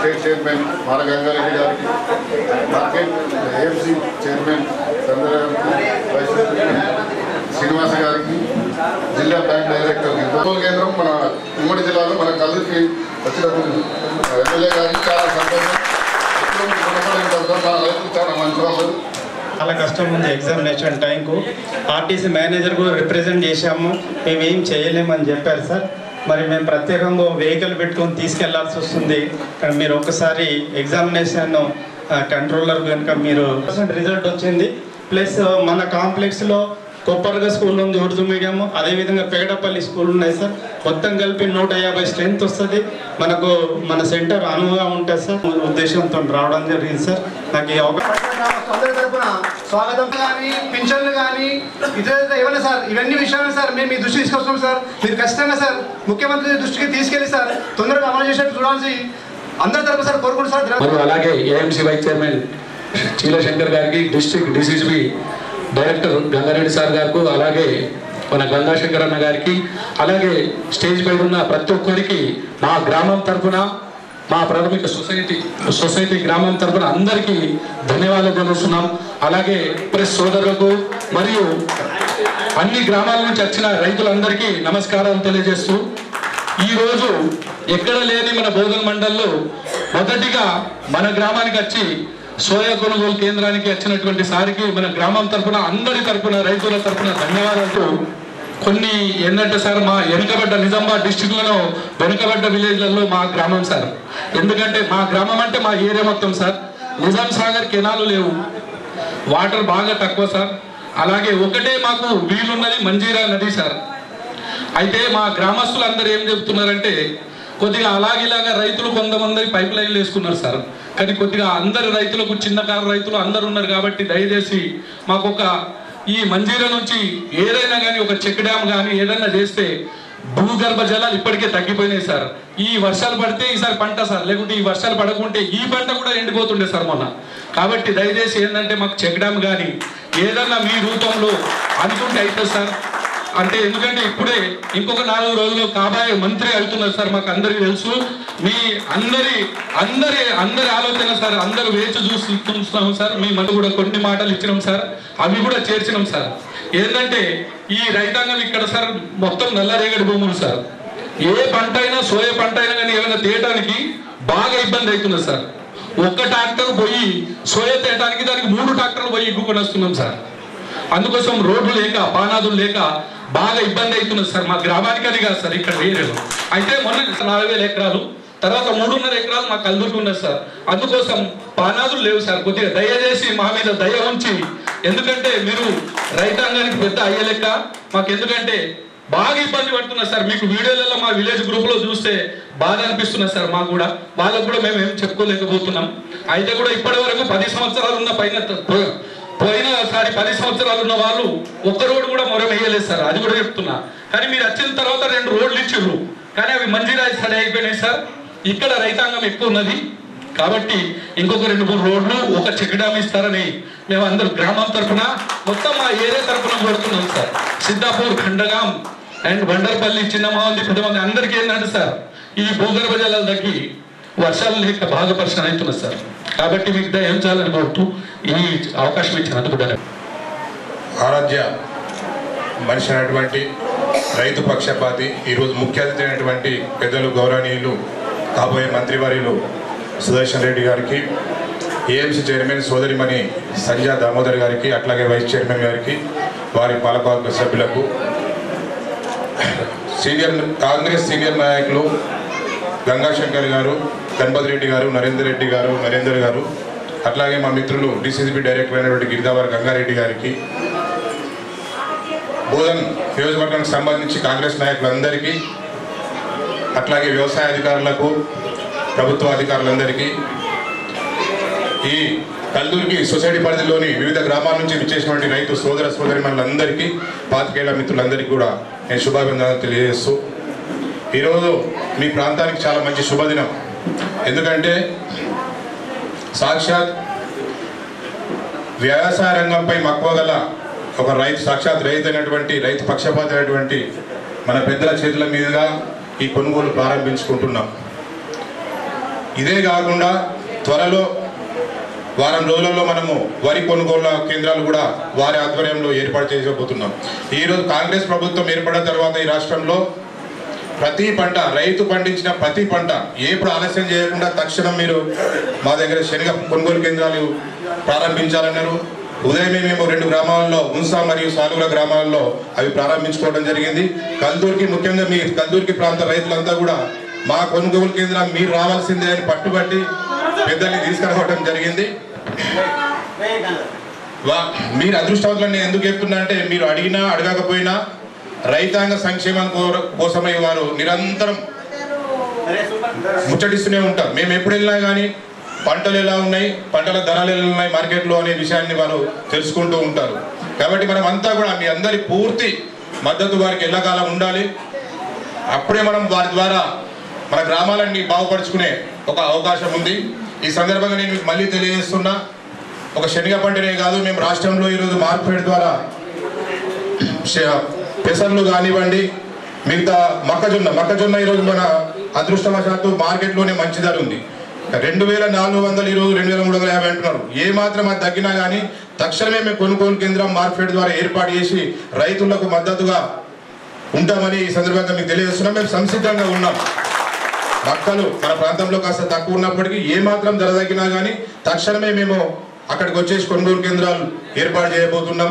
State chairman మాల గంగారెడ్డి గారికి, market AMC chairman చంద్ర గారికి, vice chairman Srinivasa గారికి, జిల్లా బ్యాంక్ డైరెక్టర్ కొనుగోలు కేంద్రం మన ఉమ్మడి జిల్లాలో మన కల్లూరికి వచ్చినప్పుడు ఎమ్మెల్యే గారికి చాలా సంతోషం. చాలా మంచి వాళ్ళు. చాలా కష్టం ఉంది ఎగ్జామినేషన్ టైంకు. ఆర్టీసీ మేనేజర్ కూడా రిప్రజెంట్ చేశాము, మేము ఏం చేయలేమని చెప్పారు సార్. మరి మేము ప్రత్యేకంగా వెహికల్ పెట్టుకొని తీసుకెళ్లాల్సి వస్తుంది. కానీ మీరు ఒకసారి ఎగ్జామినేషన్ కంట్రోలర్ కనుక మీరు రిజల్ట్ వచ్చింది. ప్లస్ మన కాంప్లెక్స్లో కొప్పర్గా స్కూల్ ఉంది ఉర్దూ మీడియం, అదేవిధంగా పెగడపల్లి స్కూల్ ఉన్నాయి సార్. మొత్తం కలిపి 150 స్ట్రెంత్ వస్తుంది మనకు. మన సెంటర్ అనువుగా ఉంటుంది సార్. ఉద్దేశంతో రావడం జరిగింది సార్. నాకు ఈ అందరి తరఫున స్వాగతం కానీ పింఛన్లు కానీ ఇతర ఏమైనా సార్ ఇవన్నీ విషయాలు సార్ మేము మీ దృష్టి తీసుకొస్తున్నాం సార్. మీరు ఖచ్చితంగా సార్ ముఖ్యమంత్రి దృష్టికి తీసుకెళ్ళి సార్ తొందరగా అమలు చేసేట్టు చూడాల్సి అందరి తరఫున సార్ కోరుకుంటున్నారు సార్. మరియు అలాగే ఏఎంసీ వైస్ చైర్మన్ చీలశంకర్ గారికి, district DCCB director Gangareddy sir గారికి, అలాగే మన గంగాశంకర్ అన్న గారికి, అలాగే స్టేజ్ పై ఉన్న ప్రతి ఒక్కరికి మా గ్రామం తరఫున, మా ప్రాథమిక సొసైటీ గ్రామం తరఫున అందరికీ ధన్యవాదాలు తెలుస్తున్నాం. అలాగే ప్రెస్ సోదరులకు మరియు అన్ని గ్రామాల నుంచి వచ్చిన రైతులందరికీ నమస్కారాలు తెలియజేస్తూ, ఈరోజు ఎక్కడ లేని మన బోధన్ మండల్లో మొదటిగా మన గ్రామానికి వచ్చి సోయా కొనుగోలు కేంద్రానికి వచ్చినటువంటి సారికి మన గ్రామం తరఫున, అందరి తరఫున, రైతుల తరఫున ధన్యవాదాలు. కొన్ని ఏంటంటే సార్, మా వెనుకబడ్డ నిజామాబాద్ డిస్టిక్లలో వెనుకబడ్డ విలేజ్లలో మా గ్రామం సార్. ఎందుకంటే మా గ్రామం అంటే మా ఏరియా మొత్తం సార్. నిజాం సాగర్ కెనాలు లేవు, వాటర్ బాగా తక్కువ సార్. అలాగే ఒకటే మాకు వీలున్నది మంజీరా నది సార్. అయితే మా గ్రామస్తులు అందరూ ఏం చెప్తున్నారంటే, కొద్దిగా అలాగిలాగా రైతులు కొంతమంది పైప్ లైన్లు వేసుకున్నారు సార్. కానీ కొద్దిగా అందరు రైతులకు, చిన్నకారు రైతులు అందరు ఉన్నారు కాబట్టి దయచేసి మాకు ఒక ఈ మంజీరా నుంచి ఏదైనా కానీ ఒక చెక్ డ్యామ్ కానీ ఏదైనా చేస్తే భూగర్భ జలాలు ఇప్పటికే తగ్గిపోయినాయి సార్. ఈ వర్షాలు పడితే ఈసారి పంట సార్, లేకుంటే ఈ వర్షాలు పడకుంటే ఈ పంట కూడా ఎండిపోతుండే సార్ మొన్న. కాబట్టి దయచేసి ఏంటంటే మాకు చెక్ డ్యామ్ కానీ ఏదన్నా మీ రూపంలో అనుకుంటే అవుతుంది సార్. అంటే ఎందుకంటే ఇప్పుడే ఇంకొక 4 రోజుల్లో కాబోయే మంత్రి వెళ్తున్నారు సార్, మాకు అందరికీ తెలుసు. మీ అందరి ఆలోచన సార్, అందరూ వేచి చూస్తున్నాం సార్. మీ మంది కూడా కొన్ని మాటలు ఇచ్చినాం సార్, అవి కూడా చేర్చినాం సార్. ఏంటంటే ఈ రైతాంగం ఇక్కడ సార్ మొత్తం నల్లరేగడి భూములు సార్. ఏ పంట అయినా, సోయ పంట అయినా కానీ ఏమైనా తేయటానికి బాగా ఇబ్బంది అవుతుంది సార్. ఒక్క ట్రాక్టర్ పోయి సోయ తేయటానికి దానికి 3 ట్రాక్టర్లు పోయి ఇగ్గుకొని వస్తున్నాం సార్. అందుకోసం రోడ్లు లేక, పానాదులు లేక బాగా ఇబ్బంది అవుతున్నది సార్. మా గ్రామానికి అది కాదు సార్, ఇక్కడ వేరేలు. అయితే మొన్న 4000 ఎకరాలు, తర్వాత 3.5 ఎకరాలు మా కల్లూరికి ఉన్నది సార్. అందుకోసం పానాదులు లేవు సార్. కొద్దిగా దయచేసి మా మీద దయ ఉంచి, ఎందుకంటే మీరు రైతాంగానికి పెద్ద అయ్యేలెక్క మాకు, ఎందుకంటే బాగా ఇబ్బంది పడుతున్నారు సార్. మీకు వీడియోలలో మా విలేజ్ గ్రూప్లో చూస్తే బాధ అనిపిస్తున్నది సార్. మాకు కూడా వాళ్ళకు కూడా మేము ఏం చెప్పుకోలేకపోతున్నాం. అయితే కూడా ఇప్పటి వరకు 10 సంవత్సరాలు ఉన్న పోయినసారి 10 సంవత్సరాలు ఉన్న వాళ్ళు ఒక్క రోడ్డు కూడా మొరం వేయలేదు సార్, అది కూడా చెప్తున్నా. కానీ మీరు వచ్చిన తర్వాత 2 రోడ్లు ఇచ్చిర్రు, కానీ అవి మంజీరా సరి అయిపోయినాయి సార్. ఇక్కడ రైతాంగం ఎక్కువ ఉన్నది కాబట్టి ఇంకొక 2-3 రోడ్లు, ఒక చెక్ డ్యామ్ ఇస్తారని మేము అందరూ గ్రామం తరఫున, మొత్తం మా ఏరియా తరఫున కోరుతున్నాం సార్. సిద్ధాపూర్, ఖండగాం అండ్ బండర్పల్లి, చిన్నమావంది, పెద్దమంది అందరికీ ఏంటంటే సార్, ఈ భూగర్భ జలాలు తగ్గి వర్షాలు లేక బాగా పరిశ్రమ అవుతున్నది సార్. కాబట్టి మీకు దయం చేయాలని కోరుతూ ఈ అవకాశం ఇచ్చినందుకు ఆరాధ్య మనిషి అయినటువంటి రైతు పక్షపాతి, ఈరోజు ముఖ్య అతిథి అయినటువంటి పెద్దలు గౌరవనీయులు కాబోయే మంత్రివర్యులు సుదర్శన్ రెడ్డి గారికి, ఏఎంసీ చైర్మన్ సోదరిమణి సంజయ్ దామోదర్ గారికి, అట్లాగే వైస్ చైర్మన్ గారికి, వారి పాలకవర్గ సభ్యులకు, కాంగ్రెస్ సీనియర్ నాయకులు గంగాశంకర్ గారు, గణపతి రెడ్డి గారు, నరేందర్ గారు, అట్లాగే మా మిత్రులు డిసిసిబి డైరెక్టర్ అయినటువంటి గిరిదావర్ గంగారెడ్డి గారికి, బోధన్ నియోజకవర్గానికి సంబంధించి కాంగ్రెస్ నాయకులందరికీ, అట్లాగే వ్యవసాయ అధికారులకు, ప్రభుత్వ అధికారులందరికీ, ఈ కల్లూరికి సొసైటీ పరిధిలోని వివిధ గ్రామాల నుంచి విచ్చేసినటువంటి రైతు సోదర సోదరిమణులందరికీ, పాత్రికేయుల మిత్రులందరికీ కూడా నేను శుభాభినందనలు తెలియజేస్తూ, ఈరోజు మీ ప్రాంతానికి చాలా మంచి శుభదినం. ఎందుకంటే సాక్షాత్ వ్యవసాయ రంగంపై మక్కువ గల ఒక రైతు, సాక్షాత్ రైతు అయినటువంటి, రైతు పక్షపాతి అయినటువంటి మన పెద్దల చేతుల మీదుగా ఈ కొనుగోలు ప్రారంభించుకుంటున్నాం. ఇదే కాకుండా త్వరలో వారం రోజులలో మనము వరి కొనుగోలు కేంద్రాలు కూడా వారి ఆధ్వర్యంలో ఏర్పాటు చేయబోతున్నాం. ఈరోజు కాంగ్రెస్ ప్రభుత్వం ఏర్పడిన తర్వాత ఈ రాష్ట్రంలో ప్రతి పంట, రైతు పండించిన ప్రతి పంట ఎప్పుడు ఆలస్యం చేయకుండా తక్షణం మీరు మా దగ్గర శనగ కొనుగోలు కేంద్రాలు ప్రారంభించాలన్నారు. ఉదయమే మేము 2 గ్రామాల్లో, ఉన్సా మరియు సాలుగుల గ్రామాల్లో అవి ప్రారంభించుకోవడం జరిగింది. కల్దూర్కి, ముఖ్యంగా మీ కల్దూర్కి ప్రాంత రైతులంతా కూడా మా కొనుగోలు కేంద్రం మీరు రావాల్సిందే అని పట్టుబట్టి పెద్దల్ని తీసుకురావడం జరిగింది. మీరు అదృష్టవంతులని ఎందుకు చెప్తున్నా అంటే, మీరు అడిగినా అడగకపోయినా రైతాంగ సంక్షేమం కోసమై వారు నిరంతరం ముచ్చటిస్తూనే ఉంటారు. మేము ఎప్పుడు వెళ్ళినా కానీ పంటలు ఎలా ఉన్నాయి, పంటల ధరలు ఎలా ఉన్నాయి మార్కెట్లో అనే విషయాన్ని వారు తెలుసుకుంటూ ఉంటారు. కాబట్టి మనం అంతా కూడా మీ అందరి పూర్తి మద్దతు వారికి ఎల్లకాలం ఉండాలి. అప్పుడే మనం వారి ద్వారా మన గ్రామాలన్నీ బాగుపరుచుకునే ఒక అవకాశం ఉంది. ఈ సందర్భంగా నేను మీకు మళ్ళీ తెలియజేస్తున్నా, ఒక శనగ పంటనే కాదు, మేము రాష్ట్రంలో ఈరోజు మార్కెట్ ద్వారా పెసర్లు కానివ్వండి, మిగతా మొక్కజొన్న ఈరోజు మన అదృష్టవశాత్తు మార్కెట్లోనే మంచి ధర ఉంది. 2400 ఈరోజు 2350 అంటున్నారు. ఏ మాత్రం అది తగ్గినా కానీ తక్షణమే మేము కొనుగోలు కేంద్రం మార్కెట్ ద్వారా ఏర్పాటు చేసి రైతులకు మద్దతుగా ఉంటామని ఈ సందర్భంగా మీకు తెలియజేస్తున్నాం. మేము సంసిద్ధంగా ఉన్నాం. మొక్కలు మన ప్రాంతంలో కాస్త తక్కువ ఉన్నప్పటికీ ఏ మాత్రం ధర తగ్గినా కానీ తక్షణమే మేము అక్కడికి వచ్చేసి కొనుగోలు కేంద్రాలు ఏర్పాటు చేయబోతున్నాం.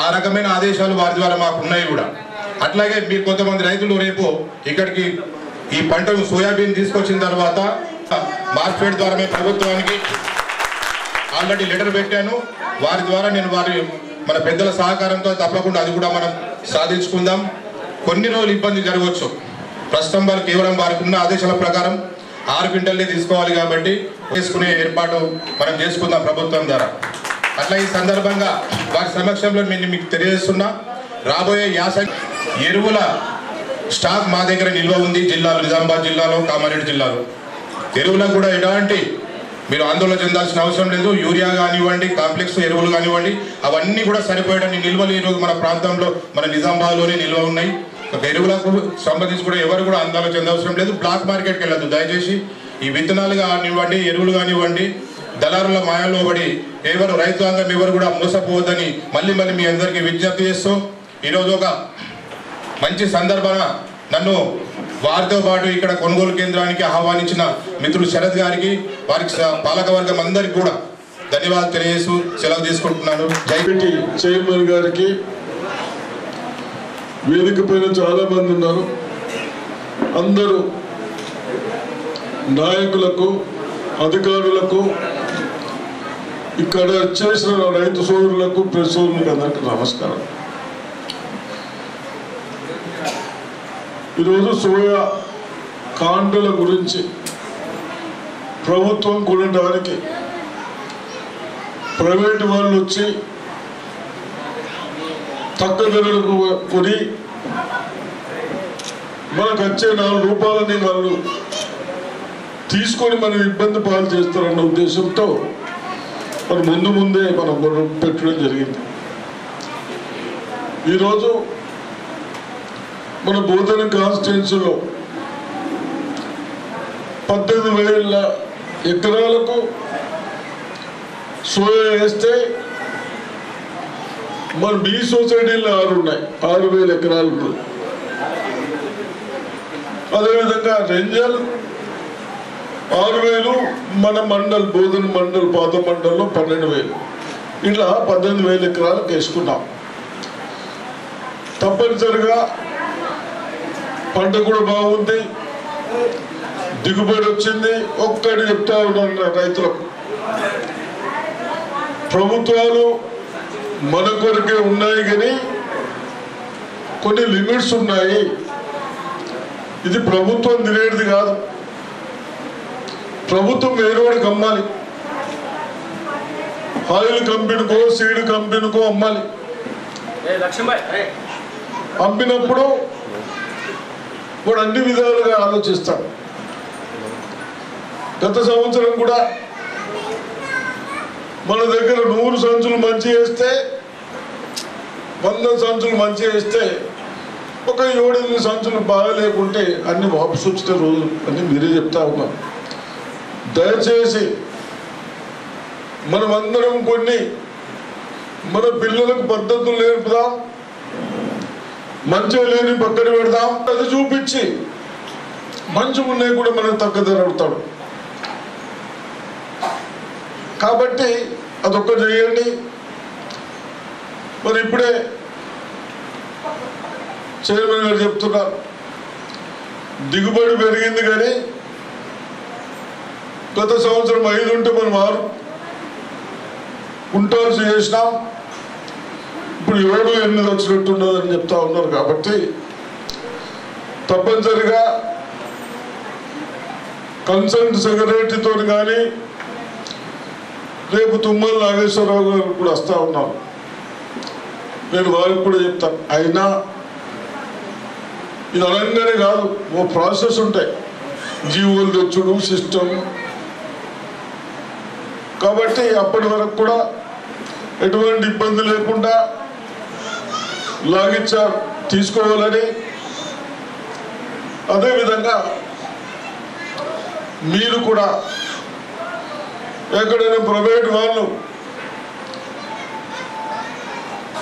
ఆ రకమైన ఆదేశాలు వారి ద్వారా మాకు ఉన్నాయి కూడా. అట్లాగే మీరు కొంతమంది రైతులు రేపు ఇక్కడికి ఈ పంటను సోయాబీన్ తీసుకొచ్చిన తర్వాత మార్కెట్ ద్వారా మేము ప్రభుత్వానికి ఆల్రెడీ లెటర్ పెట్టాను. వారి ద్వారా నేను మన పెద్దల సహకారంతో తప్పకుండా అది కూడా మనం సాధించుకుందాం. కొన్ని రోజులు ఇబ్బంది జరగవచ్చు. ప్రస్తుతం వారు కేవలం వారికి ఉన్న ఆదేశాల ప్రకారం 6 క్వింటల్ని తీసుకోవాలి కాబట్టి తీసుకునే ఏర్పాటు మనం చేసుకుందాం ప్రభుత్వం ద్వారా. అట్లా ఈ సందర్భంగా వారి సమక్షంలో నేను మీకు తెలియజేస్తున్నా, రాబోయే యాసంగి ఎరువుల స్టాక్ మా దగ్గర నిల్వ ఉంది. జిల్లాలో నిజామాబాద్ జిల్లాలో, కామారెడ్డి జిల్లాలో ఎరువులకు కూడా ఎలాంటి మీరు ఆందోళన చెందాల్సిన అవసరం లేదు. యూరియా కానివ్వండి, కాంప్లెక్స్ ఎరువులు కానివ్వండి, అవన్నీ కూడా సరిపోయడానికి నిల్వలు ఈరోజు మన ప్రాంతంలో మన నిజామాబాద్లోనే నిల్వ ఉన్నాయి. ఎరువులకు సంబంధించి కూడా ఎవరు కూడా ఆందోళన చెందవసరం లేదు. బ్లాక్ మార్కెట్కి వెళ్ళద్దు దయచేసి. ఈ విత్తనాలు కానివ్వండి, ఎరువులు కానివ్వండి, దళారుల మాయల్లో పడి ఎవరు రైతాంగం ఎవరు కూడా మోసపోవద్దని మళ్ళీ మీ అందరికీ విజ్ఞప్తి చేస్తూ, ఈరోజు ఒక మంచి సందర్భాన నన్ను వారితో పాటు ఇక్కడ కొనుగోలు కేంద్రానికి ఆహ్వానించిన మిత్రుడు శరత్ గారికి, వారికి పాలకవర్గం అందరికీ కూడా ధన్యవాదాలు తెలియజేస్తూ సెలవు తీసుకుంటున్నాను. జైపీటీ చైర్మన్ గారికి, వేదిక పైన చాలా మంది ఉన్నారు, అందరూ నాయకులకు, అధికారులకు, ఇక్కడ చేసిన రైతు సోదరులకు, ప్రెస్ సోదరులకు అందరికీ నమస్కారం. ఈరోజు సోయా కాంటల గురించి ప్రభుత్వం కొనడానికి ప్రైవేటు వాళ్ళు వచ్చి తక్కువ ధరలకు కొని మనకు వచ్చే 4 రూపాయలని వాళ్ళు తీసుకొని మనం ఇబ్బంది పాలు చేస్తారన్న ఉద్దేశంతో మనం ముందే మనం పెట్టడం జరిగింది. ఈరోజు మన బోధన కాన్స్టిట్యున్సీలో 18,000 ఎకరాలకు సోయా వేస్తే మన బి సొసైటీలో 6 ఉన్నాయి, 6,000 ఎకరాలు ఉన్నాయి. అదేవిధంగా రెంజల్ 6,000, మన మండల్ బోధన మండల్ పాత మండల్లో 12,000, ఇట్లా 18,000 ఎకరాలకు వేసుకున్నాం. తప్పనిసరిగా పంట కూడా బాగుంది, దిగుబడి వచ్చింది. ఒక్కటి చెప్తా ఉన్నాను రైతులకు, ప్రభుత్వాలు మన కొరకే ఉన్నాయి కానీ కొన్ని లిమిట్స్ ఉన్నాయి. ఇది ప్రభుత్వం తినేది కాదు, ప్రభుత్వం వేరేవాడికి అమ్మాలి. ఆయిల్ కంపెనీకో సీడ్ కంపెనీకో అమ్మాలి. అమ్మినప్పుడు వాడు అన్ని విధాలుగా ఆలోచిస్తాడు. గత సంవత్సరం కూడా మన దగ్గర 100 సంచులు మంచి వేస్తే, 100 సంచులు మంచి వేస్తే ఒక 7 సంచులు బాగా లేకుంటే అన్ని వాపసు వచ్చిన రోజులు అన్ని మీరే చెప్తా ఉన్నారు. దయచేసి మనమందరం కొన్ని మన పిల్లలకు పద్ధతులు నేర్పుదాం, మంచిగా లేని పక్కన పెడదాం. అది చూపించి మంచిగా ఉన్నాయి కూడా మనం తగ్గదని అడుగుతాడు. కాబట్టి అదొక్క చేయండి. మరి ఇప్పుడే చైర్మన్ గారు చెప్తున్నారు, దిగుబడి పెరిగింది కానీ గత సంవత్సరం 5 ఉంటే మనం 6 కుంటాల్సి చేసినాం, ఇప్పుడు 7-8 వచ్చినట్టున్నదని చెప్తా ఉన్నారు. కాబట్టి తప్పనిసరిగా కన్సల్ట్ సెక్రటరీతో కానీ రేపు తుమ్మల నాగేశ్వరరావు గారు కూడా వస్తూ ఉన్నారు, నేను వారికి కూడా చెప్తాను. అయినా ఇది అనగానే కాదు, ఓ ప్రాసెస్ ఉంటాయి, జీవోలు తెచ్చుడు సిస్టమ్. కాబట్టి అప్పటి వరకు కూడా ఎటువంటి ఇబ్బంది లేకుండా లాగిచ్చా తీసుకోవాలని, అదేవిధంగా మీరు కూడా ఎక్కడైనా ప్రైవేట్ వాళ్ళు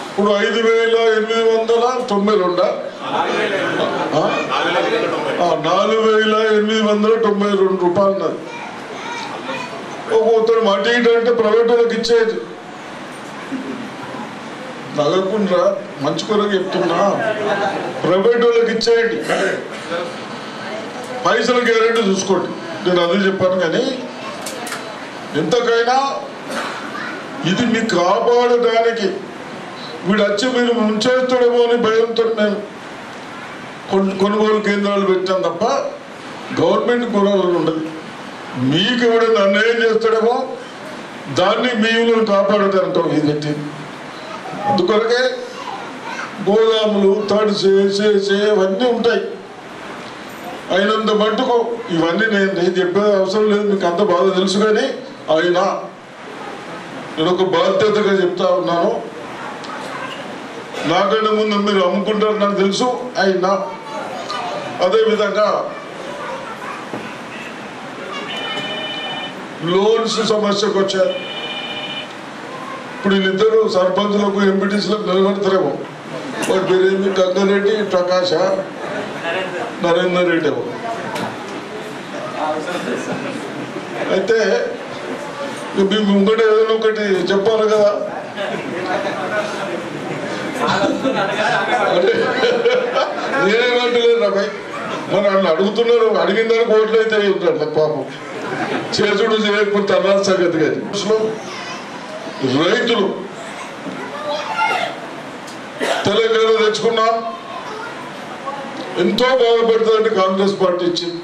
ఇప్పుడు 5,892 4,892 రూపాయలు ఉన్నది. ఒక్కొక్కరు అటు ఇటు అంటే ప్రైవేట్ వాళ్ళకి ఇచ్చేది నగకుండా మంచి కొరకు చెప్తున్నా, ప్రైవేట్ వాళ్ళకి ఇచ్చేయండి, పైసల గ్యారెంటీ చూసుకోండి. నేను అదే చెప్పాను. కానీ ఎంతకైనా ఇది మీకు కాపాడడానికి వీడు వచ్చి మీరు ముంచేస్తాడేమో అని భయంతో మేము కొనుగోలు కేంద్రాలు పెట్టాం తప్ప గవర్నమెంట్ కొనుగోలు ఉండదు. మీకు ఎవడైనా అన్యాయం చేస్తాడేమో దాన్ని మేము కాపాడతారంటాం. ఇది పెట్టి అందుకొరకే గోదాములు తడిసే ఇవన్నీ ఉంటాయి. అయినంత మట్టుకు ఇవన్నీ నేను చెప్పే అవసరం లేదు, మీకు అంత బాధ తెలుసు. కానీ అయినా నేను ఒక బాధ్యతగా చెప్తా ఉన్నాను, నాకంటే ముందు మీరు అమ్ముకుంటారు నాకు తెలుసు. అయినా అదేవిధంగా లోన్స్ సమస్యకు వచ్చారు. ఇప్పుడు వీళ్ళిద్దరు సర్పంచులకు ఎంపీటీసీలకు నిలబెడతారేమో, వాటి పేరేమి గంగారెడ్డి ప్రకాశ నరేందర్ రెడ్డి ఏమో. అయితే మీ ముంగట ఏదైనా ఒకటి చెప్పాలి కదా. నేనేమంటలేదు రాబాయ్, మరి వాళ్ళు అడుగుతున్నారు, అడిగిన దానికి ఓట్లు అయితే ఉంటాడు పాపం, చేసుడు చేయకపోతే తర్వాత సంగతి. కానీ రైతులు తెలంగాణ తెచ్చుకున్నాం, ఎంతో బాగుపడుతుందంటే కాంగ్రెస్ పార్టీ ఇచ్చింది.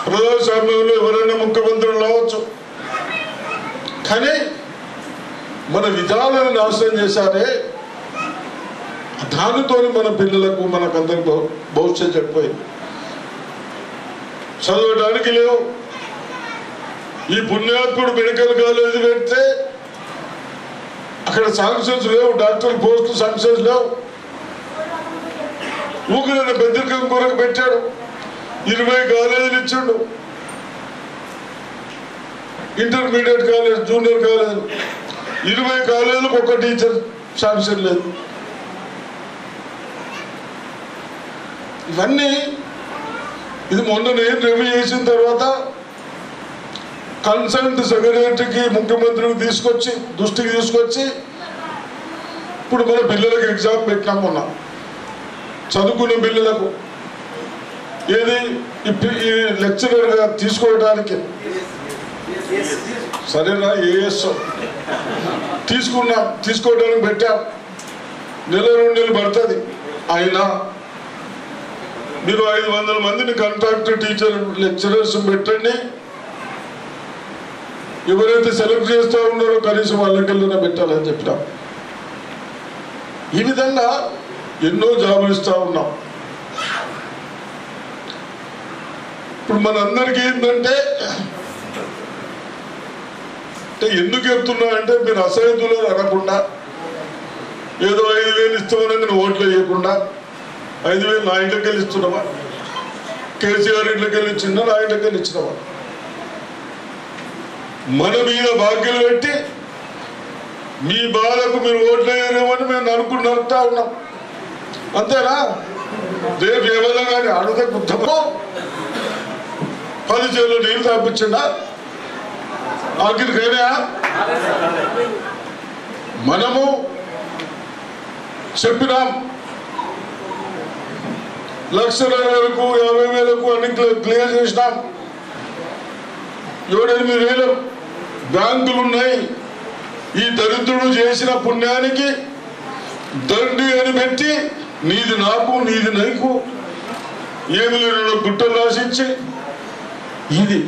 ప్రజాస్వామ్యంలో ఎవరైనా ముఖ్యమంత్రులు రావచ్చు, కానీ మన విధానాలను నాశనం చేశారే, దానితో మన పిల్లలకు మనకందరికి భవిష్యత్తు చెప్పిపోయింది. చదవడానికి లేవు. ఈ పుణ్యాత్ముడు మెడికల్ కాలేజీ పెడితే అక్కడ శాంక్షన్స్ లేవు, డాక్టర్ పోస్టులు శాంక్షన్స్ లేవు. ఊరిన బెదిరికం కొరకు పెట్టాడు, 20 కాలేజీలు ఇచ్చాడు. ఇంటర్మీడియట్ కాలేజ్, జూనియర్ కాలేజ్ 20 కాలేజీలకు ఒక టీచర్ శాంక్షన్ లేదు. ఇవన్నీ ఇది మొన్న నేను రివ్యూ చేసిన తర్వాత కన్సల్ట్ సెక్రటరీకి ముఖ్యమంత్రికి దృష్టికి తీసుకొచ్చి ఇప్పుడు మన పిల్లలకు ఎగ్జామ్ పెట్టినాం. మొన్న చదువుకున్న పిల్లలకు ఏది ఈ లెక్చరర్గా తీసుకోవడానికి సరేనా ఏఎస్ తీసుకోవడానికి పెట్టాం. 1-2 నెలలు పడుతుంది. అయినా మీరు 500 మందిని కాంట్రాక్ట్ టీచర్ లెక్చరర్స్ పెట్టండి, ఎవరైతే సెలెక్ట్ చేస్తూ ఉన్నారో కనీసం వాళ్ళకెళ్ళినా పెట్టాలని చెప్పినాం. ఈ విధంగా ఎన్నో జాబులు ఇస్తూ ఉన్నాం. ఇప్పుడు మనందరికీ ఏంటంటే ఎందుకు చెప్తున్నా అంటే మీరు అసహ్యులు అనకుండా ఏదో 5,000 ఇస్తామని నేను ఓట్లు వేయకుండా 5,000 నా ఇంట్లోకి వెళ్ళి ఇస్తున్నావా, కేసీఆర్ ఇంట్లోకి వెళ్ళి ఇచ్చిందా, నా ఇంట్లోకి వెళ్ళి ఇచ్చినావా, మన మీద బాధ్యతలు పెట్టి మీ బాధకు మీరు ఓట్లు వేయరేమని మేము నడుపుతా ఉన్నాం. అంతేనా? రేపు ఏమైనా కానీ అడిగితే గుర్తమో 10 చెరువులు నీళ్ళు తప్పించిందా? ఆఖరికైనా మనము చెప్పినాం 1,20,000 50,000 అన్ని క్లియర్ చేసినాం. 7-8,000 బ్యాంకులు ఉన్నాయి. ఈ దరిద్రుడు చేసిన పుణ్యానికి దండి అని పెట్టి నీది నాకు నీది నీకు ఏమి లేని గుట్టలు రాసిచ్చి ఇది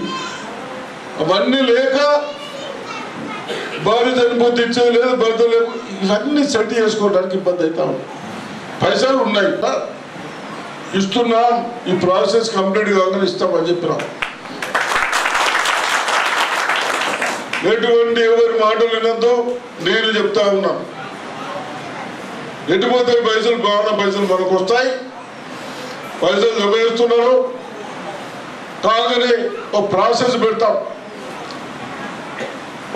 అవన్నీ లేక భార్య చనిపోతే ఇచ్చేది లేదు, భర్త లేదు, ఇవన్నీ సెట్ చేసుకోవడానికి ఇబ్బంది అవుతాం. పైసలు ఉన్నాయి ఇస్తున్నాం, ఈ ప్రాసెస్ కంప్లీట్ కాగానే ఇస్తామని చెప్పినాం. ఎటువంటి ఎవరి మాటలు వినద్దు, నేను చెప్తా ఉన్నా. ఎటుపోతే పైసలు బాగున్న పైసలు మనకు వస్తాయి. పైసలు జమ చేస్తున్నారు కాగానే ఒక ప్రాసెస్ పెడతాం.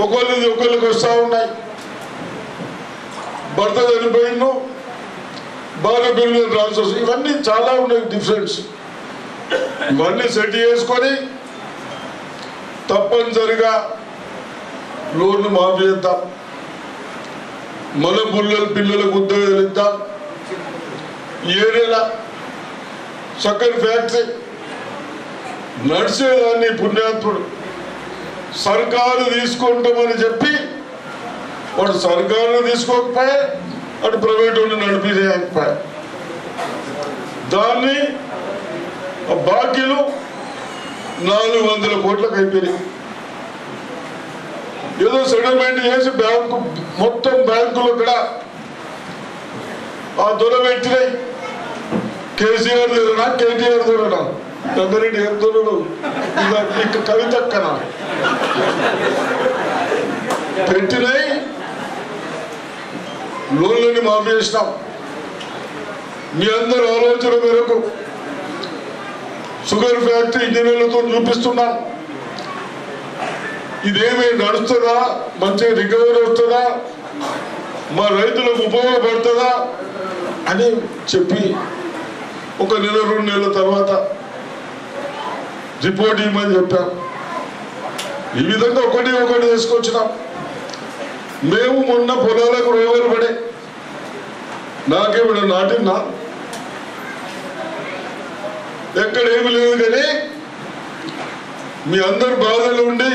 ఒకళ్ళకి వస్తూ ఉన్నాయి. భర్త చనిపోయిండు, భార్య పేరు మీద ట్రాన్స్ఫర్స్, ఇవన్నీ చాలా ఉన్నాయి డిఫరెన్స్. ఇవన్నీ సెట్ చేసుకొని తప్పనిసరిగా లోన్లు మాఫీ చేద్దాం. మన పిల్లలకు ఉద్యోగాలు ఇద్దాం. ఏరియాలో చక్కని ఫ్యాక్టరీ నడిచేదాన్ని పుణ్యాత్ముడు సర్కారు తీసుకుంటామని చెప్పి వాడు సర్కారు తీసుకోకపోయా, అటు ప్రైవేట్ వాళ్ళు నడిపించకపోయా. దాన్ని బాకీలు 400 కోట్లకు అయిపోయినాయి. ఏదో సెటిల్మెంట్ చేసి బ్యాంకు మొత్తం బ్యాంకులు కూడా ఆ దొర పెట్టినాయి. కేసీఆర్ దొరనా కేటీఆర్ దొరనా గంగారెడ్డి ఏం దొరడు ఇక కవితక్కన పెట్టినాయి. లోన్లని మాఫీ చేసినాం. మీ అందరి ఆలోచన మేరకు షుగర్ ఫ్యాక్టరీ ఇంజనీర్లతో చూపిస్తున్నాం. ఇదేమి నడుస్తుందా, మంచి రికవరీ వస్తుందా, మా రైతులకు ఉపయోగపడుతుందా అని చెప్పి 1 నెల 2 నెలల తర్వాత రిపోర్ట్ ఇవ్వమని చెప్పాం. ఈ విధంగా ఒకటి తీసుకొచ్చినాం. మేము మొన్న పొలాలకు రోగాలు పడే నాకేమిడ నాటినా ఎక్కడ ఏమి లేదు. కానీ మీ అందరు బాధలు ఉండి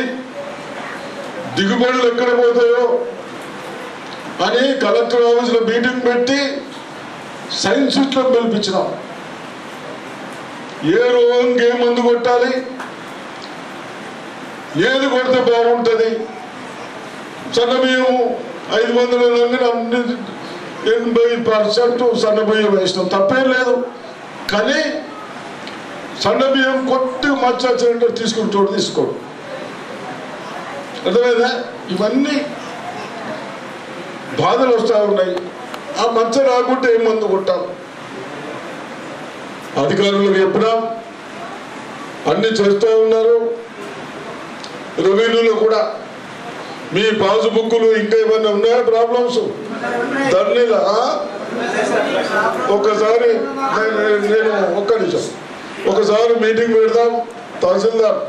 దిగుబడులు ఎక్కడ పోతాయో అని కలెక్టర్ ఆఫీసులో మీటింగ్ పెట్టి సైన్స్ సిస్టం పిలిపించినాం. ఏ రోగానికి ఏ మందు కొట్టాలి, ఏది కొడితే బాగుంటుంది. సన్నబియ్యము 500 80% సన్నబియ్యం వేసినాం, తప్పేం లేదు. కానీ సన్నబియ్యం కొట్టి మచ్చ సిలిండర్ తీసుకుంటాడు తీసుకోడు. అర్థమైందా? ఇవన్నీ బాధలు వస్తూ ఉన్నాయి. ఆ మచ్చ రాకుంటే ఏం మందు కొట్టాలి. అధికారులకు చెప్పినాం, అన్ని చేస్తూ ఉన్నారు. రెవెన్యూలో కూడా మీ పాస్బుక్లు ఇంకా ఏమైనా ఉన్నాయా ప్రాబ్లమ్స్? దాన్ని ఒకసారి నేను ఒక్క నిమిషం ఒకసారి మీటింగ్ పెడదాం. తహసీల్దార్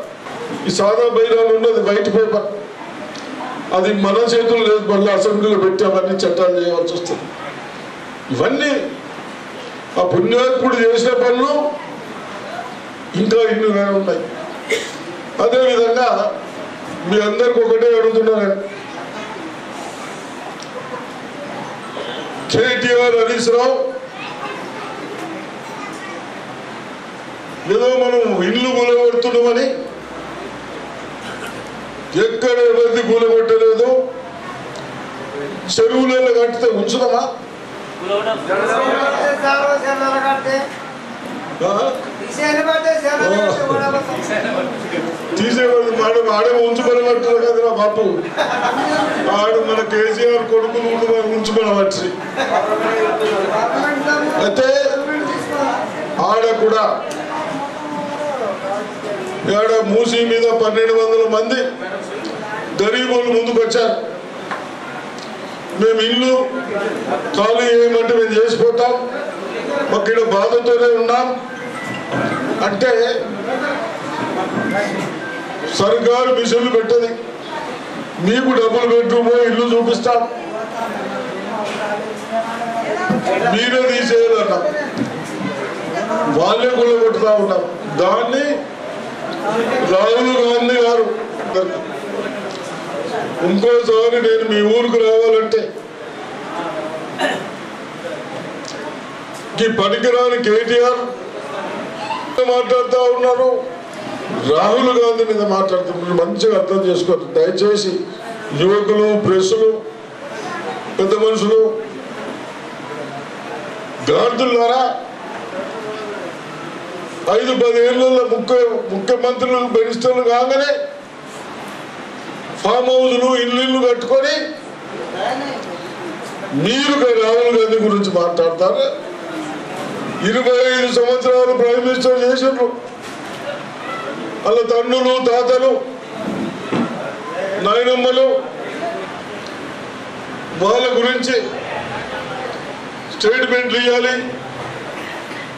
ఈ సాదా బైరాలు ఉన్నది వైట్ పేపర్, అది మన చేతులు లేదు. మళ్ళీ అసెంబ్లీలో పెట్టి అవన్నీ చట్టాలు చేయవలసి వస్తుంది. ఇవన్నీ ఆ పుణ్యాత్ముడు చేసిన పనులు ఇంకా ఇన్ని ఉన్నాయి. అదేవిధంగా మీ అందరికి ఒకటే అడుగుతున్నాను. కేటీఆర్ హరీష్ రావు ఏదో మనం ఇల్లు కూలగొడుతున్నామని ఎక్కడ ఎవరిది కూలగొట్టలేదు. చెరువులలో కట్టితే ఉంచుదామా? తీసేవాడు మేడం ఆడే ఉంచుకోబట్టారు కదరా బాపు. ఆడు మన కేసీఆర్ కొడుకులు ఉంచుకోబట్టి అయితే ఆడ కూడా ఆడ మూసీ మీద 1200 మంది గరీబులు ముందుకు వచ్చారు. మేము ఇల్లు ఖాళీ చేయమంటే మేము చేసిపోతాం, మాకు ఇక్కడ బాధతోనే ఉన్నాం అంటే సర్కారు మిషన్లు పెట్టది, మీకు డబ్బులు బెడ్రూమ్ ఇల్లు చూపిస్తాం, మీరే తీసేయాలన్నా వాళ్ళే కూడా కొట్టుతా ఉన్నాం. దాన్ని రాహుల్ గాంధీ గారు ఇంకోసారి నేను మీ ఊరికి రావాలంటే ఈ పనికిరాని కేటీఆర్ మాట్లాడుతూ ఉన్నారు, రాహుల్ గాంధీ మీద మాట్లాడుతున్నారు. మంచిగా అర్థం చేసుకోండి దయచేసి, యువకులు, ప్రెస్సులు, పెద్ద మనుషులు, గార్దులారా. 5-10 ఏళ్ళలో ముఖ్యమంత్రులు మినిస్టర్లు కాగానే ఫామ్ హౌస్లు ఇల్లు కట్టుకొని మీరు రాహుల్ గాంధీ గురించి మాట్లాడతారు. 25 సంవత్సరాలు ప్రైమ్ మినిస్టర్ చేసిండ్రు. వాళ్ళ తండ్రులు, తాతలు, నాయనమ్మలు వాళ్ళ గురించి స్టేట్మెంట్లు ఇవ్వాలి.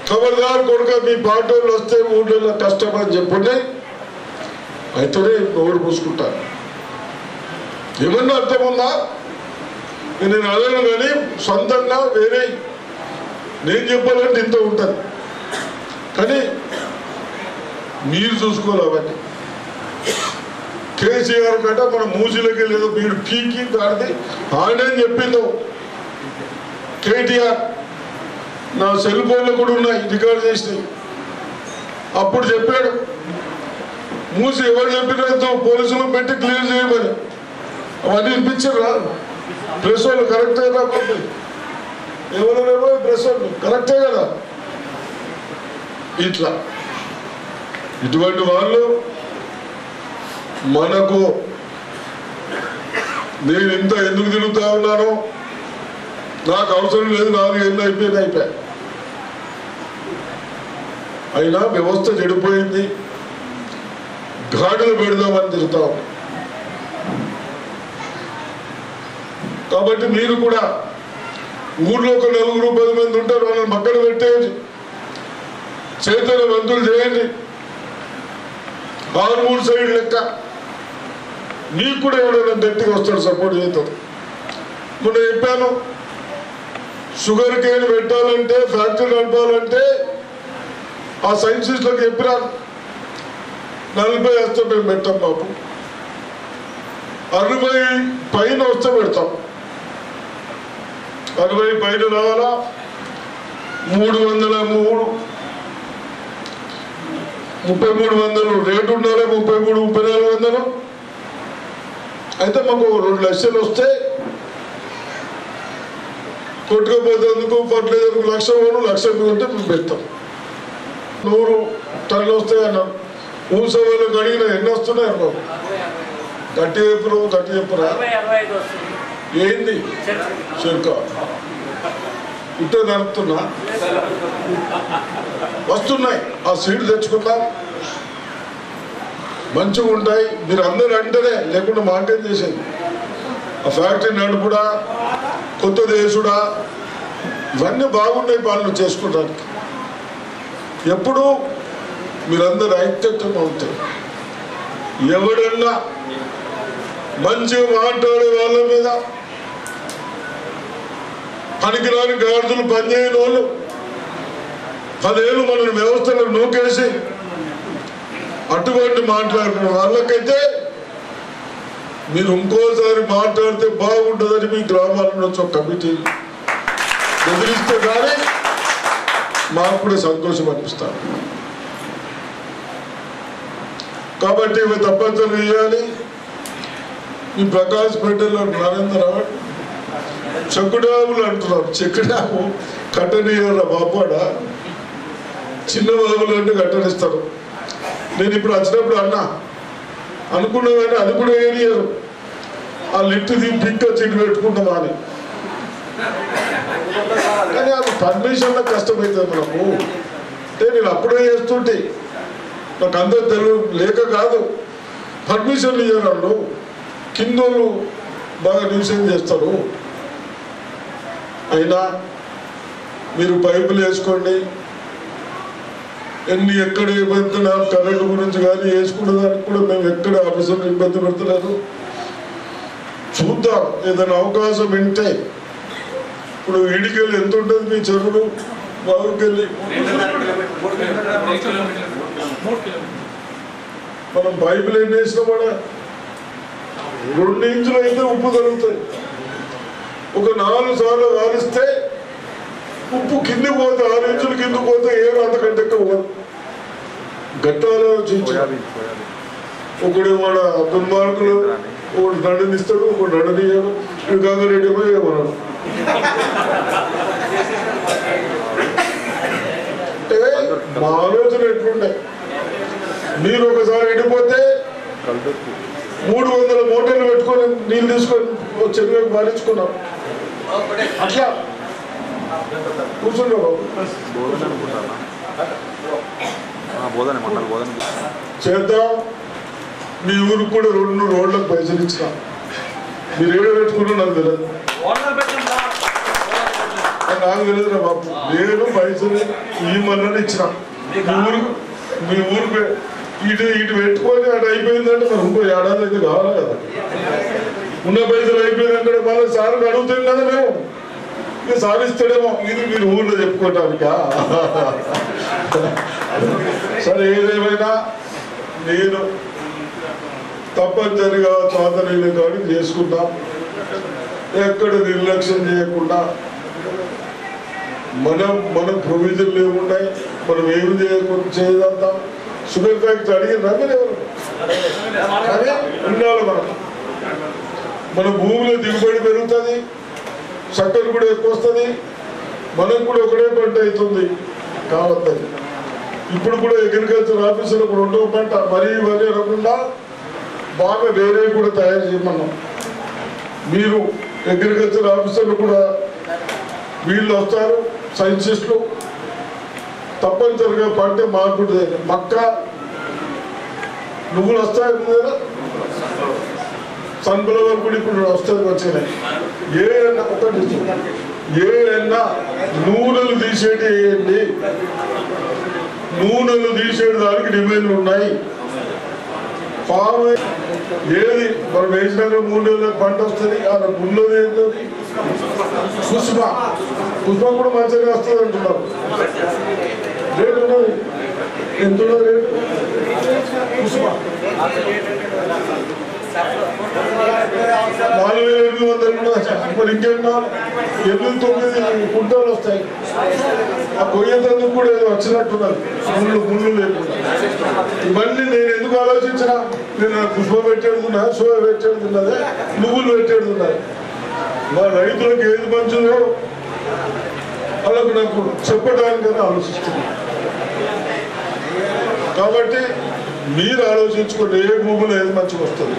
ఖబర్దార్ కొడుక మీ పార్టీలు వస్తే ఊళ్ళో కష్టం అని చెప్పండి, అయితేనే నోరు పూసుకుంటారు. ఏమన్నా అర్థం ఉందా? నేను అడగను కానీ సొంతంగా వేరే నేను చెప్పాలంటే ఇంత ఉంటుంది, కానీ మీరు చూసుకోవాలి అవన్నీ. కేసీఆర్ కంటే మన మూజీలకి లేదు, మీరు పీకి కాడిది ఆడని చెప్పిందో. కేటీఆర్ నా సెల్ ఫోన్లో కూడా ఉన్నాయి రికార్డు చేసినాయి. అప్పుడు చెప్పాడు మూసి ఎవరు చెప్పినంతో పోలీసులు పెట్టి క్లియర్ చేయమని. అవన్నీ వినిపించారా ప్రెస్ వాళ్ళు? కరెక్టే కదా, ఎవరెవరో ప్రెస్ వాళ్ళు కరెక్టే కదా. ఇట్లా ఇటువంటి వాళ్ళు మనకు నేను ఇంత ఎందుకు తిరుగుతా ఉన్నాను, నాకు అవసరం లేదు, 4 ఏళ్ళు అయిపోయా. అయినా వ్యవస్థ చెడిపోయింది, ఘాటులు పెడదామని తిరుగుతాం. కాబట్టి మీరు కూడా ఊళ్ళో ఒక 4-10 మంది ఉంటారు, వాళ్ళని పక్కన పెట్టేయండి, చైతన్యవంతులు చేయండి. 6-3 సైడ్ లెక్క మీకు కూడా ఎవడైనా గట్టిగా వస్తాడు, సపోర్ట్ చేస్తాడు. మొన్న చెప్పాను, షుగర్ కేన్ పెట్టాలంటే, ఫ్యాక్టరీ నడపాలంటే ఆ సైన్సిస్ట్లకు చెప్పినాను 40 వస్తే మేము పెట్టాం బాబు, 60 పైన వస్తే పెడతాం. 60 పైన రావాలా, 3300 రేటు ఉండాలి, 33-3400. అయితే మాకు 2 లక్షలు వస్తే కొట్టుకపోతేందుకు ఫర్టిలైజర్కు 1,00,000 1,00,000 ఉంటే మేము పెడతాం. 100 టన్నులు వస్తాయి అన్నారు. ఊసవాళ్ళకి అడిగిన ఎన్ని వస్తున్నాయి అన్నావు? గట్టి చెప్పురా ఏంది చెరుక ఇట్టే నడుపుతున్నా వస్తున్నాయి. ఆ సీడ్ తెచ్చుకుందాం, మంచిగా ఉంటాయి. మీరు అందరూ అంటేనే, లేకుండా మాకేం చేసేది. ఆ ఫ్యాక్టరీ నడుపుడా, కొత్త దేశుడా, ఇవన్నీ బాగున్నాయి పాలన చేసుకోవడానికి. ఎప్పుడు మీరందరూ ఐక్యత్వం అవుతారు. ఎవడన్నా మంచిగా మాట్లాడే వాళ్ళ మీద, పనికిరాని గాడిదలు పనిచేయని వాళ్ళు 10 ఏళ్ళు మన వ్యవస్థలను నూకేసి అటువంటి మాట్లాడుకున్న వాళ్ళకైతే మీరు ఇంకోసారి మాట్లాడితే బాగుంటుందని మీ గ్రామాల నుంచి ఒక కమిటీ బెదిరిస్తే కానీ మాకు కూడా సంతోషం అనిపిస్తారు. కాబట్టి ఇవి తప్పనిసరి చేయాలి. ఈ ప్రకాశ్పేటలో నరేంద్రరావు చెక్కుడాములు అంటున్నారు. చెక్కుడాము కట్టనీయాల బాపాడ, చిన్న బాబులు అంటే కట్టనిస్తారు. నేను ఇప్పుడు వచ్చినప్పుడు అనుకున్నా కానీ అది కూడా ఏరియరు. ఆ లిఫ్ట్ పిక్క చెట్టు పెట్టుకుంటామా అని. కానీ అది పర్మిషన్లో కష్టమవుతుంది మనకు. అంటే నేను అప్పుడే చేస్తుంటే నాకు అందరూ తెలుగు లేక కాదు, పర్మిషన్లు ఇవ్వరు. కిందోళ్ళు బాగా న్యూసెన్స్ చేస్తారు. అయినా మీరు పైపులు వేసుకోండి, ఎక్కడ ఇబ్బంది కరెంటు గురించి కానీ వేసుకునే దానికి కూడా మేము ఎక్కడ ఆఫీసర్లు ఇబ్బంది పెడతలేదు. చూద్దాం, ఏదైనా అవకాశం వింటే. ఇప్పుడు ఇడికెళ్ళి ఎంత ఉంటుంది మీ చెరువులు? బాగుకెళ్ళి మనం పైపులు ఏం వేసినా కూడా 2 ఇంచులు అయితే ఉప్పు తగ్గుతుంది. ఒక 4 సార్లు వాలిస్తే ఉప్పు కింది పోతే 6 ఇంచులు కింద పోతే ఏరు అంతకంటే ఎక్కువ గట్టాలో ఒకడు వాడు దుర్మార్గులు, ఒకడు దండనిస్తాడు, ఒకడు దండనీయాడు. ఇవి గంగారెడ్డి పోయి ఏమన్నాడు అంటే మా ఆలోచన ఎట్లుండే, మీరు ఒకసారి ఎండిపోతే 300 మోటార్లు పెట్టుకొని నీళ్ళు తీసుకొని చెరువులకు మారించుకున్నాం. అట్లా కూర్చుండే బాబు చేద్దాం. మీ ఊరికి కూడా 2 రోడ్లకు పైసలు ఇచ్చిన. మీరు ఏడో పెట్టుకున్నా నాకు తెలియదు, నాకు తెలియదురా బాబు. నేను పైసలు ఈ మన్నని ఇచ్చిన. మీ ఊరికి ఇటు పెట్టుకొని అటు అయిపోయిందంటే మరి ఇంకో ఏడాది అయితే కావాలి కదా. ఉన్న పైసలు అయిపోయిందంటే మళ్ళీ సార్కి అడుగుతాం కదా మేము, ఇది సాధిస్తాడేమో. ఇది మీరు ఊళ్ళో చెప్పుకోవటానికా? సరే, ఏదేమైనా నేను తప్పనిసరిగా చాతనీళ్ళు కానీ చేసుకుంటాం. ఎక్కడ నిర్లక్ష్యం చేయకుండా మనం ప్రొవిజన్లు ఏమున్నాయి, మనం ఏమి చేయదంతా. షుగర్ ఫ్యాక్టరీ అడిగిన ఎవరు కానీ ఉండాలి. మన భూమిలో దిగుబడి పెరుగుతుంది, చక్కెర కూడా ఎక్కువ వస్తుంది, మనకు కూడా ఒకటే పంట అవుతుంది కావద్దు. ఇప్పుడు కూడా అగ్రికల్చర్ ఆఫీసులకు 2వ పంట మరీ అనకుండా బాగా వేరే కూడా తయారు చేయమన్నాం. మీరు అగ్రికల్చర్ ఆఫీసర్లు కూడా వీళ్ళు వస్తారు, సైంటిస్టులు. తప్పనిసరిగా పంట మార్పుడు మక్క నువ్వులు వస్తాయి కదా, సన్ఫ్లవర్ కూడా ఇప్పుడు వస్తాయి, వచ్చినాయి. ఏ ఎన్నా నూనెలు తీసేటి వేయండి, నూనెలు తీసేటి దానికి డిమాండ్లు ఉన్నాయి. ఫామ్ ఏది మనం వేసినాక 3 నెలలకు పంట వస్తుంది. ఆ ఉన్నది ఏంటది పుష్ప కూడా మంచిగా వస్తుంది అంటున్నారు. రేటు ఉన్నది, ఎంత ఉన్నది రేటు? పుష్ప 4,800 మరి ఇంకేమన్నా 8-9 కుంటాలు వస్తాయి. ఆ కొయ్యేందుకు కూడా ఏదో వచ్చినట్టున్నారు, ముళ్ళు లేకుండా. ఇవన్నీ నేను ఎందుకు ఆలోచించినా, నేను పుష్ప పెట్టేడుతున్నా, సోయ పెట్టేడుతున్నదే, నువ్వులు పెట్టేడుతున్నాయి. మా రైతులకు ఏది మంచిదో వాళ్ళకు నాకు చెప్పడానికైనా ఆలోచిస్తున్నాను. కాబట్టి మీరు ఆలోచించుకోండి, ఏ భూమిలో ఏది మంచిగా వస్తుంది.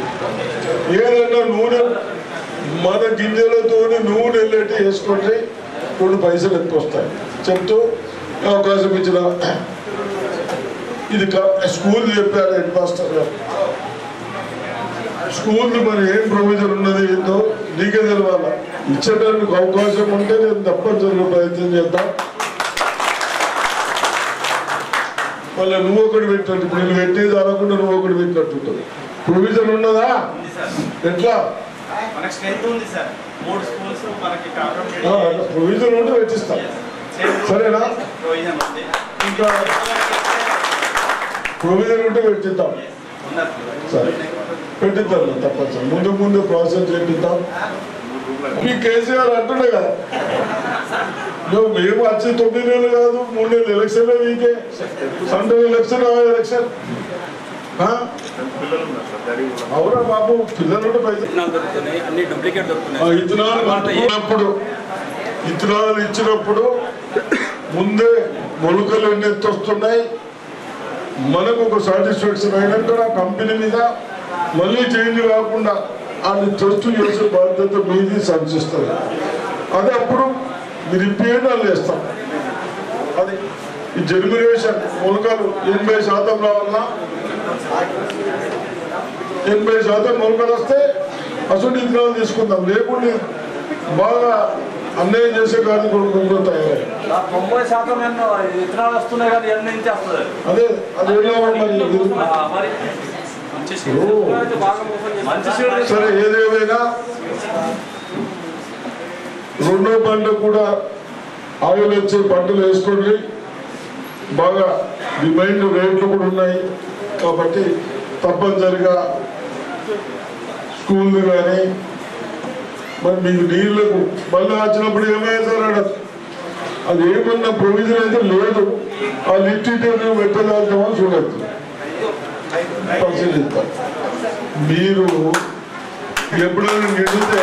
ఏదన్నా నూనె మన గింజలతో నూనె వెళ్ళేటి వేసుకుంటే 2 పైసలు ఎక్కువ వస్తాయి చెప్తూ అవకాశం ఇచ్చిన. ఇది స్కూల్ చెప్పారు హెడ్ మాస్టర్ గారు. స్కూల్ మరి ఏం ప్రొవిజన్ ఉన్నది ఏందో నీకే తెలవాలా. ఇచ్చడానికి అవకాశం ఉంటే నేను తప్పనిసరిగా ప్రయత్నం చేద్దాం. మళ్ళీ నువ్వు ఒకటి పెట్టినట్టు, ఇప్పుడు నేను పెట్టేది అనకుండా నువ్వు ఒకటి పెట్టినట్టుంటుంది. ప్రొవిజన్ ఉన్నదా? ఎట్లా ప్రొవిజన్ ఉంటే పెట్టిస్తా, సరేనా? ఇంకా ప్రొవిజన్ ఉంటే పెట్టిద్దాం, సరే పెట్టిద్దాం తప్పనిసరి. ముందు ప్రాసెస్ చేపిద్దాం. మీ కేసీఆర్ అంటుండే కదా, నువ్వు మేము వచ్చి 9 నెలలు కాదు 3 నెలలు ఎలక్షన్లో వీకే సెంట్రల్ ఎలక్షన్ అవునా బాబు? పిల్లలు ఇత్తనాలు ఇచ్చినప్పుడు ముందే మొలకలు ఎన్ని ఎత్తొస్తున్నాయి మనకు ఒక సాటిస్ఫాక్షన్ అయినాక కంపెనీ మీద మళ్ళీ చేంజ్ కాకుండా అది టెస్ట్ చేసే బాధ్యత మీది సంచిస్తుంది. అదే అప్పుడు మీరు ఇప్పేయండి వాళ్ళు వేస్తాం. అది ఈ జర్మినేషన్ మొలకలు 80% రావాలన్నా 80% మొలకలు వస్తే అసలు విత్తనాలు తీసుకుందాం, లేకుంటే బాగా అన్యాయం చేసే కార్యక్రమం తయారయ్యాయి. 90% విత్తనాలు వస్తున్నాయి కానీ ఎన్ని నుంచి వస్తుంది అదే అది సరే. ఏదేమైనా రెండో పంట కూడా ఆయిల్ వచ్చే పంటలు వేసుకోండి. బాగా డిమాండ్ రేట్లు కూడా ఉన్నాయి కాబట్టి తప్పనిసరిగా స్కూళ్ళు కానీ మరి మీకు నీళ్లకు మళ్ళీ వచ్చినప్పుడు ఏమవుతారు అది ఏమన్నా ప్రొవిజన్ అయితే లేదు. ఆ లిఫ్ట్ పెట్టగలుగుతామని చూడద్దు, పరిశీలిస్తారు. మీరు ఎప్పుడైనా నిండితే